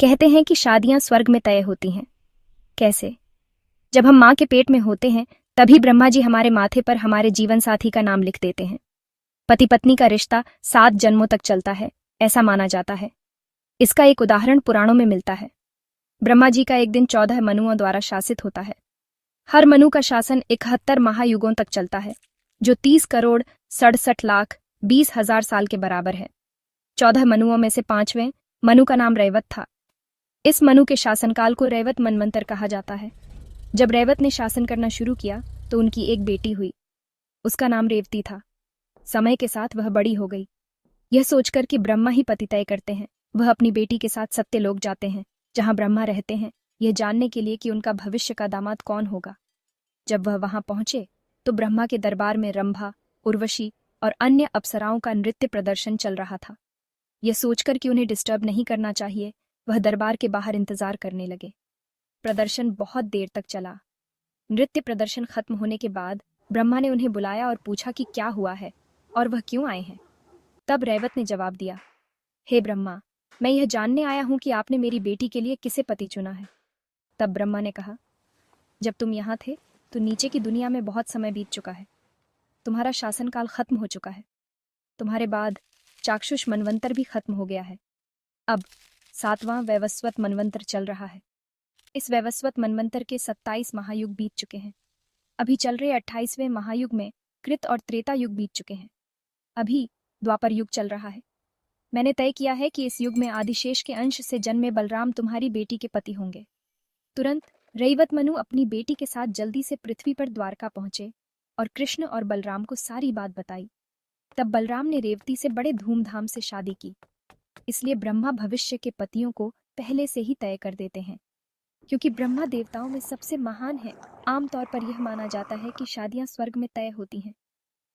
कहते हैं कि शादियां स्वर्ग में तय होती हैं। कैसे? जब हम माँ के पेट में होते हैं तभी ब्रह्मा जी हमारे माथे पर हमारे जीवन साथी का नाम लिख देते हैं। पति पत्नी का रिश्ता 7 जन्मों तक चलता है, ऐसा माना जाता है। इसका एक उदाहरण पुराणों में मिलता है। ब्रह्मा जी का एक दिन 14 मनुओं द्वारा शासित होता है। हर मनु का शासन 71 महायुगों तक चलता है, जो 30 करोड़ 67 लाख 20,000 साल के बराबर है। 14 मनुओं में से 5वें मनु का नाम रैवत था। इस मनु के शासनकाल को रैवत मनवंतर कहा जाता है। जब रैवत ने शासन करना शुरू किया तो उनकी एक बेटी हुई। उसका नाम रेवती था। समय के साथ वह बड़ी हो गई। यह सोचकर कि ब्रह्मा ही पति तय करते हैं, वह अपनी बेटी के साथ सत्यलोक जाते हैं, जहां ब्रह्मा रहते हैं, यह जानने के लिए कि उनका भविष्य का दामाद कौन होगा। जब वह वहां पहुंचे तो ब्रह्मा के दरबार में रंभा, उर्वशी और अन्य अप्सराओं का नृत्य प्रदर्शन चल रहा था। यह सोचकर कि उन्हें डिस्टर्ब नहीं करना चाहिए, वह दरबार के बाहर इंतजार करने लगे। प्रदर्शन बहुत देर तक चला। नृत्य प्रदर्शन खत्म होने के बाद ब्रह्मा ने उन्हें बुलाया और पूछा कि क्या हुआ है और वह क्यों आए हैं। तब रैवत ने जवाब दिया, हे ब्रह्मा, मैं यह जानने आया हूं कि आपने मेरी बेटी के लिए किसे पति चुना है। तब ब्रह्मा ने कहा, जब तुम यहाँ थे तो नीचे की दुनिया में बहुत समय बीत चुका है। तुम्हारा शासनकाल खत्म हो चुका है। तुम्हारे बाद चाक्षुष मनवंतर भी खत्म हो गया है। अब 7वां वैवस्वत मनवंतर चल रहा है। इस वैवस्वत मनवंतर के 27 महायुग बीत चुके हैं। अभी चल रहे 28वें महायुग में कृत और त्रेता युग बीत चुके हैं। अभी द्वापर युग चल रहा है। मैंने तय किया है कि इस युग में आदिशेष के अंश से जन्मे बलराम तुम्हारी बेटी के पति होंगे। तुरंत रैवत मनु अपनी बेटी के साथ जल्दी से पृथ्वी पर द्वारका पहुंचे और कृष्ण और बलराम को सारी बात बताई। तब बलराम ने रेवती से बड़े धूमधाम से शादी की। इसलिए ब्रह्मा भविष्य के पतियों को पहले से ही तय कर देते हैं। क्योंकि ब्रह्मा देवताओं में सबसे महान है, आमतौर पर यह माना जाता है कि शादियां स्वर्ग में तय होती हैं।